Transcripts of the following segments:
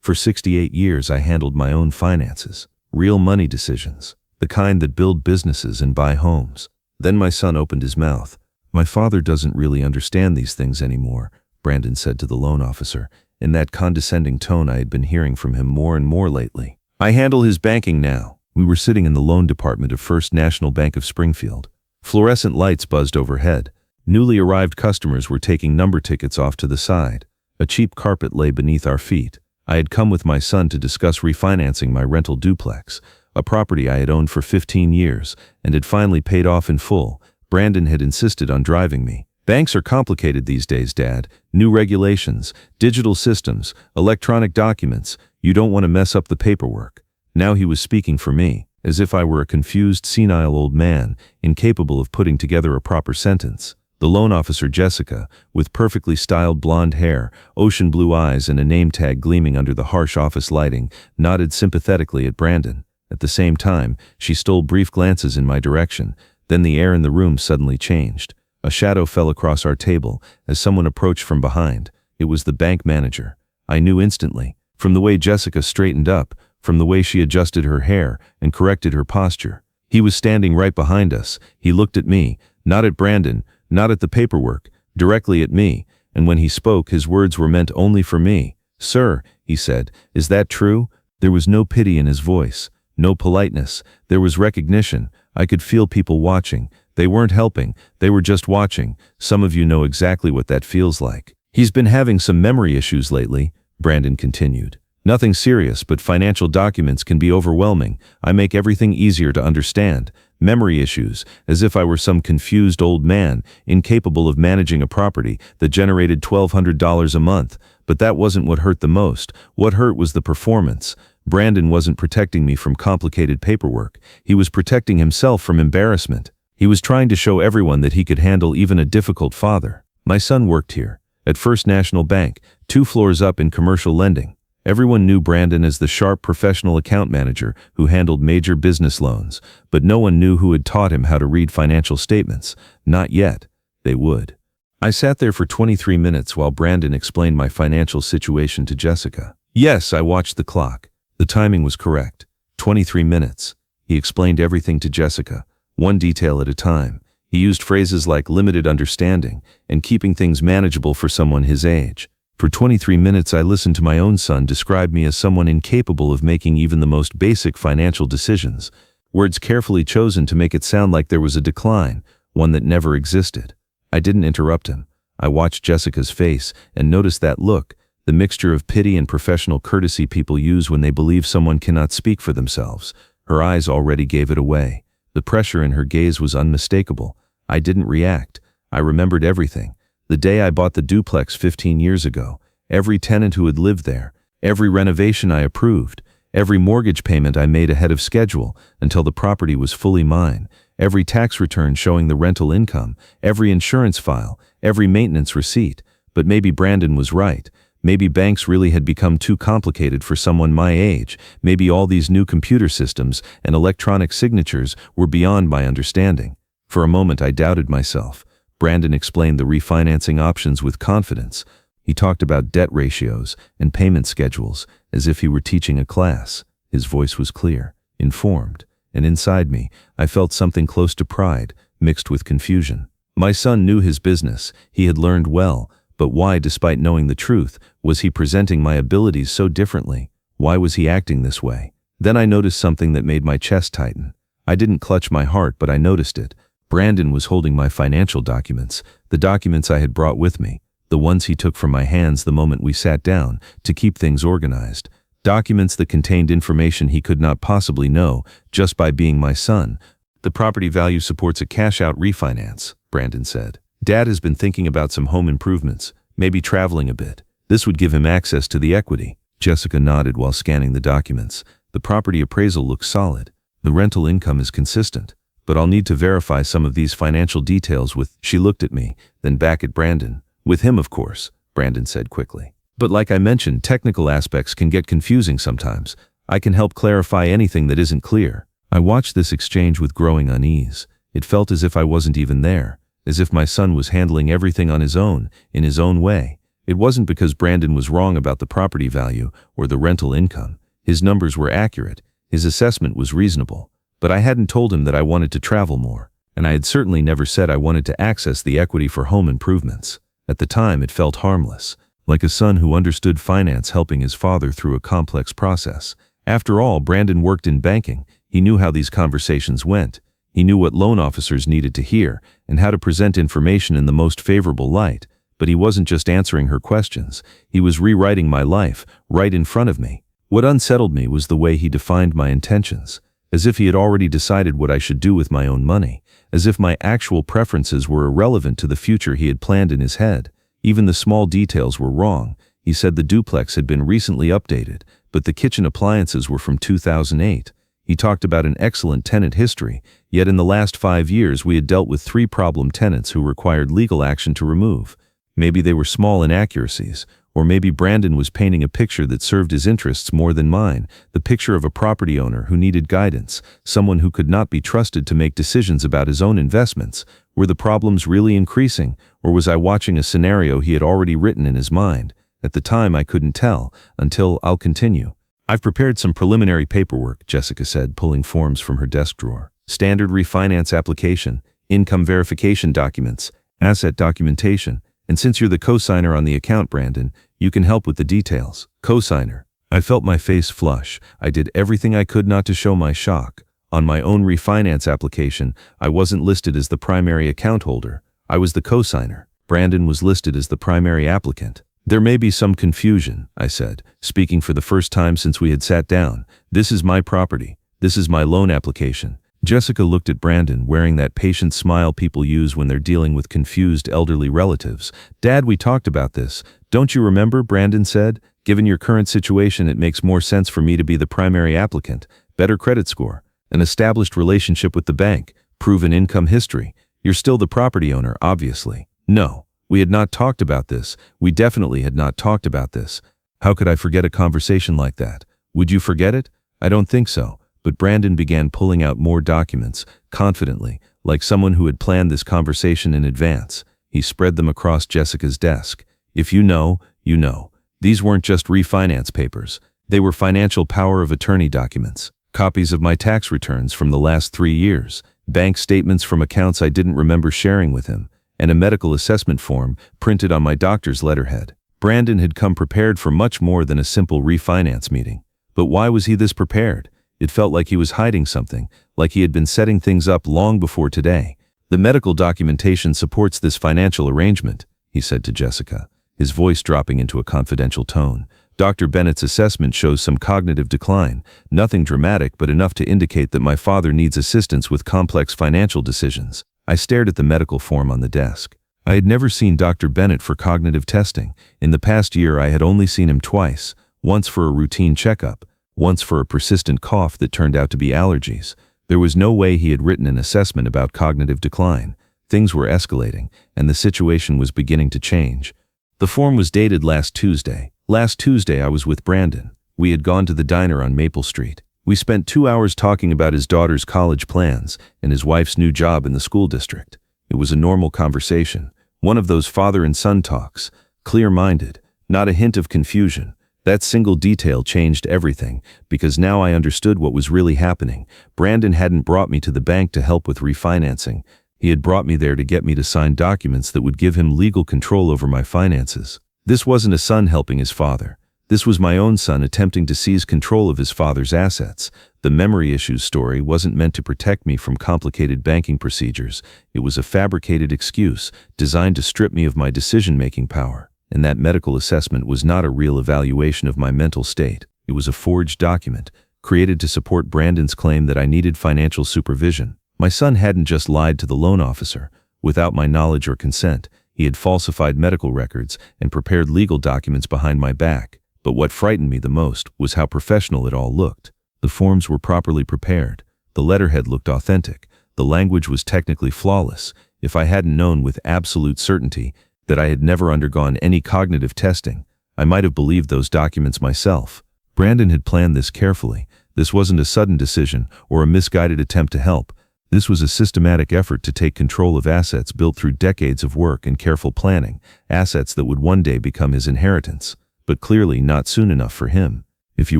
For 68 years I handled my own finances, real money decisions, the kind that build businesses and buy homes. Then my son opened his mouth. My father doesn't really understand these things anymore, Brandon said to the loan officer, in that condescending tone I had been hearing from him more and more lately. I handle his banking now. We were sitting in the loan department of First National Bank of Springfield. Fluorescent lights buzzed overhead. Newly arrived customers were taking number tickets off to the side. A cheap carpet lay beneath our feet. I had come with my son to discuss refinancing my rental duplex, a property I had owned for 15 years and had finally paid off in full. Brandon had insisted on driving me. Banks are complicated these days, Dad. New regulations, digital systems, electronic documents. You don't want to mess up the paperwork. Now he was speaking for me, as if I were a confused, senile old man, incapable of putting together a proper sentence. The loan officer, Jessica, with perfectly styled blonde hair, ocean blue eyes, and a name tag gleaming under the harsh office lighting, nodded sympathetically at Brandon. At the same time, she stole brief glances in my direction. Then the air in the room suddenly changed. A shadow fell across our table as someone approached from behind. It was the bank manager. I knew instantly, from the way Jessica straightened up, from the way she adjusted her hair and corrected her posture. He was standing right behind us. He looked at me, not at Brandon, not at the paperwork, directly at me, and when he spoke, his words were meant only for me. "Sir," he said, "is that true?" There was no pity in his voice, no politeness. There was recognition. I could feel people watching. They weren't helping, they were just watching. Some of you know exactly what that feels like. "He's been having some memory issues lately," Brandon continued. "Nothing serious, but financial documents can be overwhelming. I make everything easier to understand. Memory issues, as if I were some confused old man, incapable of managing a property that generated $1,200 a month. But that wasn't what hurt the most. What hurt was the performance. Brandon wasn't protecting me from complicated paperwork. He was protecting himself from embarrassment. He was trying to show everyone that he could handle even a difficult father. My son worked here, at First National Bank, 2 floors up in commercial lending. Everyone knew Brandon as the sharp professional account manager who handled major business loans, but no one knew who had taught him how to read financial statements. Not yet. They would. I sat there for 23 minutes while Brandon explained my financial situation to Jessica. Yes, I watched the clock. The timing was correct. 23 minutes. He explained everything to Jessica, one detail at a time. He used phrases like limited understanding and keeping things manageable for someone his age. For 23 minutes I listened to my own son describe me as someone incapable of making even the most basic financial decisions, words carefully chosen to make it sound like there was a decline, one that never existed. I didn't interrupt him. I watched Jessica's face and noticed that look, the mixture of pity and professional courtesy people use when they believe someone cannot speak for themselves. Her eyes already gave it away. The pressure in her gaze was unmistakable. I didn't react. I remembered everything. The day I bought the duplex 15 years ago, every tenant who had lived there, every renovation I approved, every mortgage payment I made ahead of schedule until the property was fully mine, every tax return showing the rental income, every insurance file, every maintenance receipt. But maybe Brandon was right. Maybe banks really had become too complicated for someone my age. Maybe all these new computer systems and electronic signatures were beyond my understanding. For a moment I doubted myself. Brandon explained the refinancing options with confidence. He talked about debt ratios and payment schedules as if he were teaching a class. His voice was clear, informed, and inside me, I felt something close to pride, mixed with confusion. My son knew his business. He had learned well, but why, despite knowing the truth, was he presenting my abilities so differently? Why was he acting this way? Then I noticed something that made my chest tighten. I didn't clutch my heart, but I noticed it. Brandon was holding my financial documents, the documents I had brought with me, the ones he took from my hands the moment we sat down to keep things organized. Documents that contained information he could not possibly know just by being my son. "The property value supports a cash-out refinance," Brandon said. "Dad has been thinking about some home improvements, maybe traveling a bit. This would give him access to the equity." Jessica nodded while scanning the documents. "The property appraisal looks solid. The rental income is consistent. But I'll need to verify some of these financial details with—" She looked at me, then back at Brandon. "With him, of course," Brandon said quickly. "But like I mentioned, technical aspects can get confusing sometimes. I can help clarify anything that isn't clear." I watched this exchange with growing unease. It felt as if I wasn't even there, as if my son was handling everything on his own, in his own way. It wasn't because Brandon was wrong about the property value or the rental income. His numbers were accurate, his assessment was reasonable. But I hadn't told him that I wanted to travel more, and I had certainly never said I wanted to access the equity for home improvements. At the time, it felt harmless, like a son who understood finance helping his father through a complex process. After all, Brandon worked in banking. He knew how these conversations went. He knew what loan officers needed to hear and how to present information in the most favorable light. But he wasn't just answering her questions. He was rewriting my life right in front of me. What unsettled me was the way he defined my intentions, as if he had already decided what I should do with my own money, as if my actual preferences were irrelevant to the future he had planned in his head. Even the small details were wrong. He said the duplex had been recently updated, but the kitchen appliances were from 2008. He talked about an excellent tenant history, yet in the last 5 years we had dealt with 3 problem tenants who required legal action to remove. Maybe they were small inaccuracies, or maybe Brandon was painting a picture that served his interests more than mine, the picture of a property owner who needed guidance, someone who could not be trusted to make decisions about his own investments. Were the problems really increasing, or was I watching a scenario he had already written in his mind? At the time I couldn't tell, until I'll continue. I've prepared some preliminary paperwork, Jessica said, pulling forms from her desk drawer. Standard refinance application, income verification documents, asset documentation, and since you're the co-signer on the account, Brandon, you can help with the details. Co-signer. I felt my face flush. I did everything I could not to show my shock. On my own refinance application, I wasn't listed as the primary account holder. I was the co-signer. Brandon was listed as the primary applicant. There may be some confusion, I said, speaking for the first time since we had sat down. This is my property. This is my loan application. Jessica looked at Brandon, wearing that patient smile people use when they're dealing with confused elderly relatives. Dad, we talked about this. Don't you remember? Brandon said. Given your current situation, it makes more sense for me to be the primary applicant. Better credit score, an established relationship with the bank, proven income history. You're still the property owner, obviously. No, we had not talked about this. We definitely had not talked about this. How could I forget a conversation like that? Would you forget it? I don't think so. But Brandon began pulling out more documents, confidently, like someone who had planned this conversation in advance. He spread them across Jessica's desk. If you know, you know. These weren't just refinance papers. They were financial power of attorney documents, copies of my tax returns from the last 3 years, bank statements from accounts I didn't remember sharing with him, and a medical assessment form printed on my doctor's letterhead. Brandon had come prepared for much more than a simple refinance meeting. But why was he this prepared? It felt like he was hiding something, like he had been setting things up long before today. The medical documentation supports this financial arrangement, he said to Jessica, his voice dropping into a confidential tone. Dr. Bennett's assessment shows some cognitive decline, nothing dramatic but enough to indicate that my father needs assistance with complex financial decisions. I stared at the medical form on the desk. I had never seen Dr. Bennett for cognitive testing. In the past year, I had only seen him twice, once for a routine checkup, once for a persistent cough that turned out to be allergies. There was no way he had written an assessment about cognitive decline. Things were escalating, and the situation was beginning to change. The form was dated last Tuesday. Last Tuesday I was with Brandon. We had gone to the diner on Maple Street. We spent 2 hours talking about his daughter's college plans and his wife's new job in the school district. It was a normal conversation, one of those father and son talks, clear-minded, not a hint of confusion. That single detail changed everything, because now I understood what was really happening. Brandon hadn't brought me to the bank to help with refinancing. He had brought me there to get me to sign documents that would give him legal control over my finances. This wasn't a son helping his father. This was my own son attempting to seize control of his father's assets. The memory issues story wasn't meant to protect me from complicated banking procedures. It was a fabricated excuse designed to strip me of my decision-making power. And that medical assessment was not a real evaluation of my mental state. It was a forged document, created to support Brandon's claim that I needed financial supervision. My son hadn't just lied to the loan officer. Without my knowledge or consent, he had falsified medical records and prepared legal documents behind my back. But what frightened me the most was how professional it all looked. The forms were properly prepared. The letterhead looked authentic. The language was technically flawless. If I hadn't known with absolute certainty that I had never undergone any cognitive testing, I might have believed those documents myself. Brandon had planned this carefully. This wasn't a sudden decision or a misguided attempt to help. This was a systematic effort to take control of assets built through decades of work and careful planning, assets that would one day become his inheritance, but clearly not soon enough for him. If you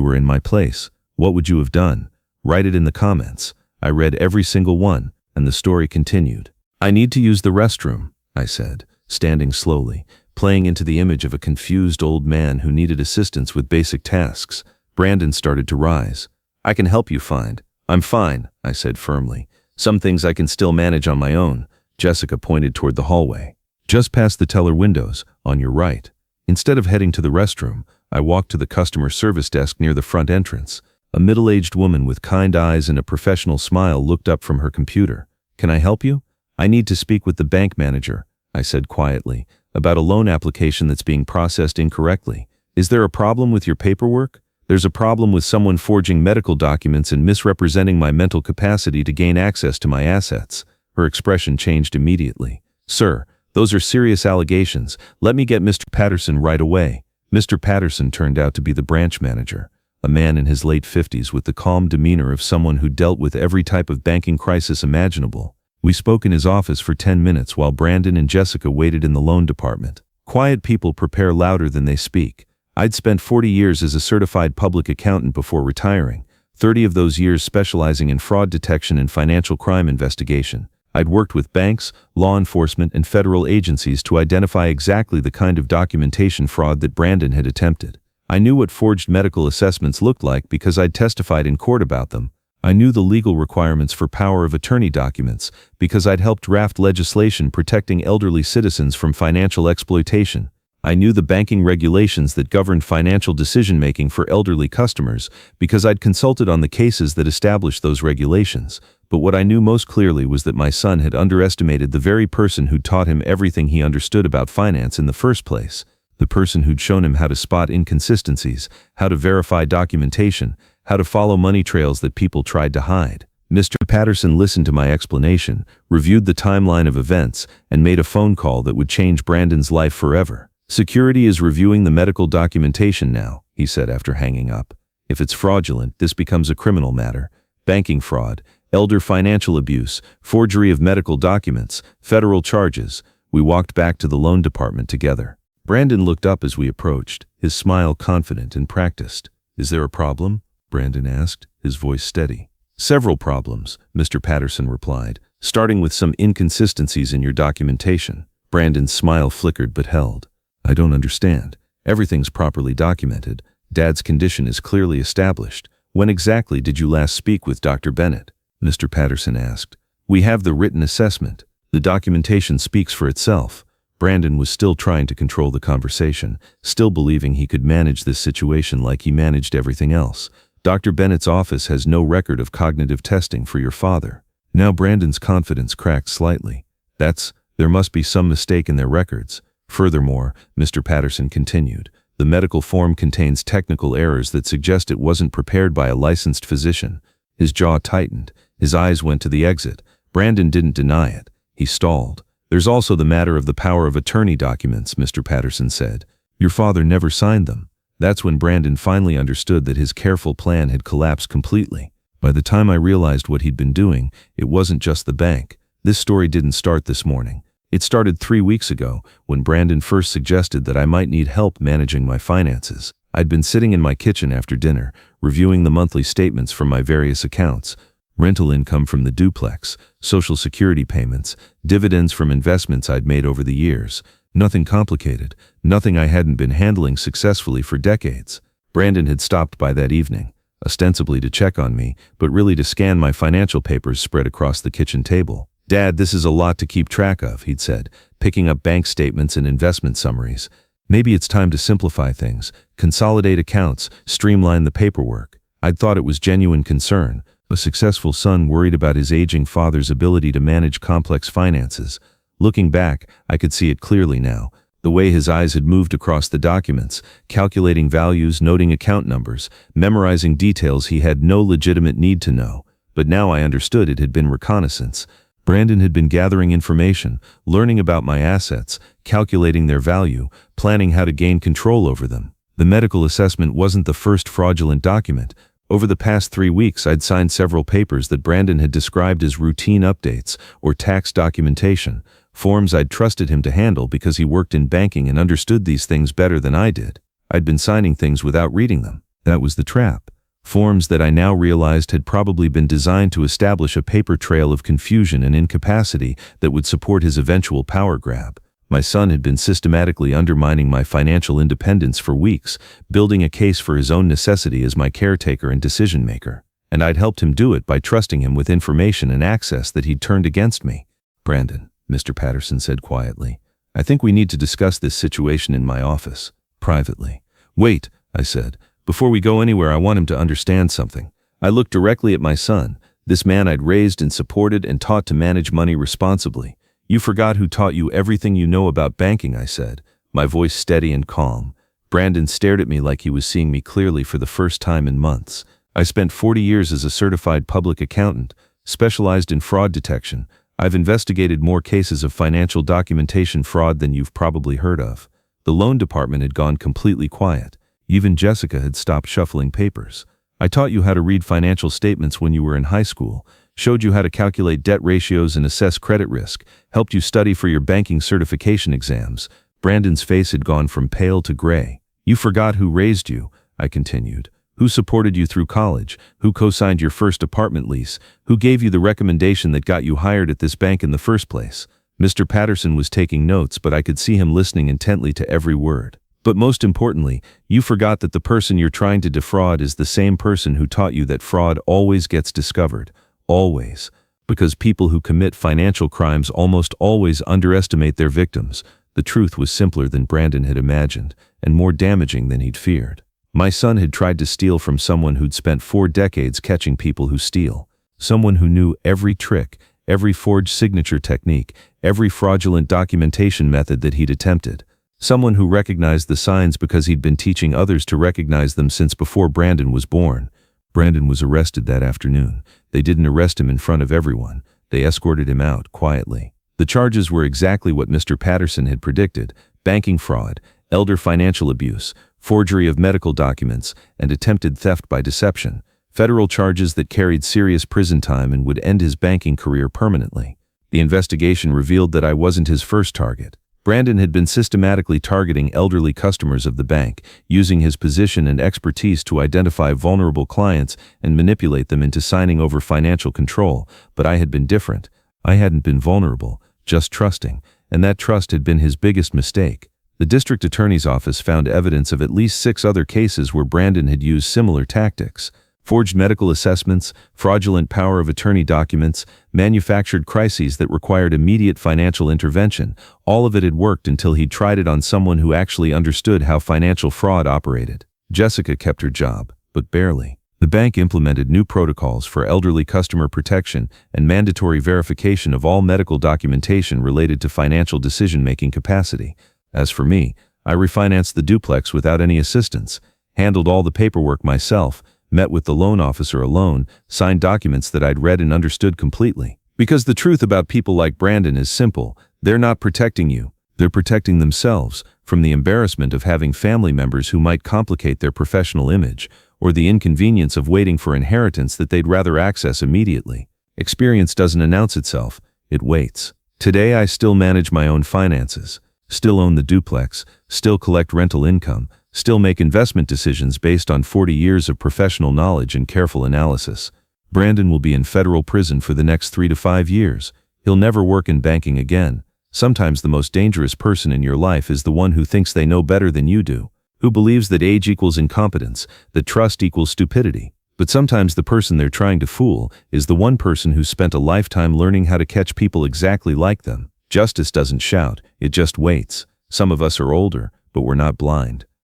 were in my place, what would you have done? Write it in the comments. I read every single one, and the story continued. I need to use the restroom, I said, standing slowly, playing into the image of a confused old man who needed assistance with basic tasks. Brandon started to rise. I can help you find. I'm fine, I said firmly. Some things I can still manage on my own. Jessica pointed toward the hallway. Just past the teller windows, on your right. Instead of heading to the restroom, I walked to the customer service desk near the front entrance. A middle-aged woman with kind eyes and a professional smile looked up from her computer. Can I help you? I need to speak with the bank manager, I said quietly, about a loan application that's being processed incorrectly. Is there a problem with your paperwork? There's a problem with someone forging medical documents and misrepresenting my mental capacity to gain access to my assets. Her expression changed immediately. Sir, those are serious allegations. Let me get Mr. Patterson right away. Mr. Patterson turned out to be the branch manager, a man in his late 50s with the calm demeanor of someone who dealt with every type of banking crisis imaginable. We spoke in his office for 10 minutes while Brandon and Jessica waited in the loan department. Quiet people prepare louder than they speak. I'd spent 40 years as a certified public accountant before retiring, 30 of those years specializing in fraud detection and financial crime investigation. I'd worked with banks, law enforcement, and federal agencies to identify exactly the kind of documentation fraud that Brandon had attempted. I knew what forged medical assessments looked like because I'd testified in court about them. I knew the legal requirements for power of attorney documents because I'd helped draft legislation protecting elderly citizens from financial exploitation. I knew the banking regulations that governed financial decision-making for elderly customers because I'd consulted on the cases that established those regulations. But what I knew most clearly was that my son had underestimated the very person who'd taught him everything he understood about finance in the first place. The person who'd shown him how to spot inconsistencies, how to verify documentation, how to follow money trails that people tried to hide. Mr. Patterson listened to my explanation, reviewed the timeline of events, and made a phone call that would change Brandon's life forever. Security is reviewing the medical documentation now, he said after hanging up. If it's fraudulent, this becomes a criminal matter. Banking fraud, elder financial abuse, forgery of medical documents, federal charges. We walked back to the loan department together. Brandon looked up as we approached, his smile confident and practiced. Is there a problem? Brandon asked, his voice steady. Several problems, Mr. Patterson replied, starting with some inconsistencies in your documentation. Brandon's smile flickered but held. I don't understand. Everything's properly documented. Dad's condition is clearly established. When exactly did you last speak with Dr. Bennett? Mr. Patterson asked. We have the written assessment. The documentation speaks for itself. Brandon was still trying to control the conversation, still believing he could manage this situation like he managed everything else. Dr. Bennett's office has no record of cognitive testing for your father. Now Brandon's confidence cracked slightly. There must be some mistake in their records. Furthermore, Mr. Patterson continued, the medical form contains technical errors that suggest it wasn't prepared by a licensed physician. His jaw tightened. His eyes went to the exit. Brandon didn't deny it. He stalled. There's also the matter of the power of attorney documents, Mr. Patterson said. Your father never signed them. That's when Brandon finally understood that his careful plan had collapsed completely. By the time I realized what he'd been doing, it wasn't just the bank. This story didn't start this morning. It started 3 weeks ago, when Brandon first suggested that I might need help managing my finances. I'd been sitting in my kitchen after dinner, reviewing the monthly statements from my various accounts, rental income from the duplex, Social Security payments, dividends from investments I'd made over the years. Nothing complicated, nothing I hadn't been handling successfully for decades. Brandon had stopped by that evening, ostensibly to check on me, but really to scan my financial papers spread across the kitchen table. Dad, this is a lot to keep track of, he'd said, picking up bank statements and investment summaries. Maybe it's time to simplify things, consolidate accounts, streamline the paperwork. I'd thought it was genuine concern, a successful son worried about his aging father's ability to manage complex finances. Looking back, I could see it clearly now. The way his eyes had moved across the documents, calculating values, noting account numbers, memorizing details he had no legitimate need to know. But now I understood it had been reconnaissance. Brandon had been gathering information, learning about my assets, calculating their value, planning how to gain control over them. The medical assessment wasn't the first fraudulent document. Over the past 3 weeks, I'd signed several papers that Brandon had described as routine updates or tax documentation, forms I'd trusted him to handle because he worked in banking and understood these things better than I did. I'd been signing things without reading them. That was the trap. Forms that I now realized had probably been designed to establish a paper trail of confusion and incapacity that would support his eventual power grab. My son had been systematically undermining my financial independence for weeks, building a case for his own necessity as my caretaker and decision-maker. And I'd helped him do it by trusting him with information and access that he'd turned against me. "Brandon," Mr. Patterson said quietly, "I think we need to discuss this situation in my office, privately." "Wait," I said. "Before we go anywhere, I want him to understand something." I looked directly at my son, this man I'd raised and supported and taught to manage money responsibly. "You forgot who taught you everything you know about banking," I said, my voice steady and calm. Brandon stared at me like he was seeing me clearly for the first time in months. "I spent 40 years as a certified public accountant, specialized in fraud detection. I've investigated more cases of financial documentation fraud than you've probably heard of." The loan department had gone completely quiet. Even Jessica had stopped shuffling papers. "I taught you how to read financial statements when you were in high school, showed you how to calculate debt ratios and assess credit risk, helped you study for your banking certification exams." Brandon's face had gone from pale to gray. "You forgot who raised you," I continued. "Who supported you through college, who co-signed your first apartment lease, who gave you the recommendation that got you hired at this bank in the first place." Mr. Patterson was taking notes, but I could see him listening intently to every word. "But most importantly, you forgot that the person you're trying to defraud is the same person who taught you that fraud always gets discovered. Always. Because people who commit financial crimes almost always underestimate their victims." The truth was simpler than Brandon had imagined, and more damaging than he'd feared. My son had tried to steal from someone who'd spent 4 decades catching people who steal. Someone who knew every trick, every forged signature technique, every fraudulent documentation method that he'd attempted. Someone who recognized the signs because he'd been teaching others to recognize them since before Brandon was born. Brandon was arrested that afternoon. They didn't arrest him in front of everyone. They escorted him out quietly. The charges were exactly what Mr. Patterson had predicted: banking fraud, elder financial abuse, forgery of medical documents, and attempted theft by deception. Federal charges that carried serious prison time and would end his banking career permanently. The investigation revealed that I wasn't his first target. Brandon had been systematically targeting elderly customers of the bank, using his position and expertise to identify vulnerable clients and manipulate them into signing over financial control. But I had been different. I hadn't been vulnerable, just trusting, and that trust had been his biggest mistake. The district attorney's office found evidence of at least 6 other cases where Brandon had used similar tactics. Forged medical assessments, fraudulent power of attorney documents, manufactured crises that required immediate financial intervention. All of it had worked until he'd tried it on someone who actually understood how financial fraud operated. Jessica kept her job, but barely. The bank implemented new protocols for elderly customer protection and mandatory verification of all medical documentation related to financial decision-making capacity. As for me, I refinanced the duplex without any assistance, handled all the paperwork myself, met with the loan officer alone, signed documents that I'd read and understood completely. Because the truth about people like Brandon is simple: they're not protecting you, they're protecting themselves from the embarrassment of having family members who might complicate their professional image, or the inconvenience of waiting for inheritance that they'd rather access immediately. Experience doesn't announce itself, it waits. Today I still manage my own finances, still own the duplex, still collect rental income, still make investment decisions based on 40 years of professional knowledge and careful analysis. Brandon will be in federal prison for the next 3 to 5 years. He'll never work in banking again. Sometimes the most dangerous person in your life is the one who thinks they know better than you do, who believes that age equals incompetence, that trust equals stupidity. But sometimes the person they're trying to fool is the one person who spent a lifetime learning how to catch people exactly like them. Justice doesn't shout, it just waits. Some of us are older, but we're not blind.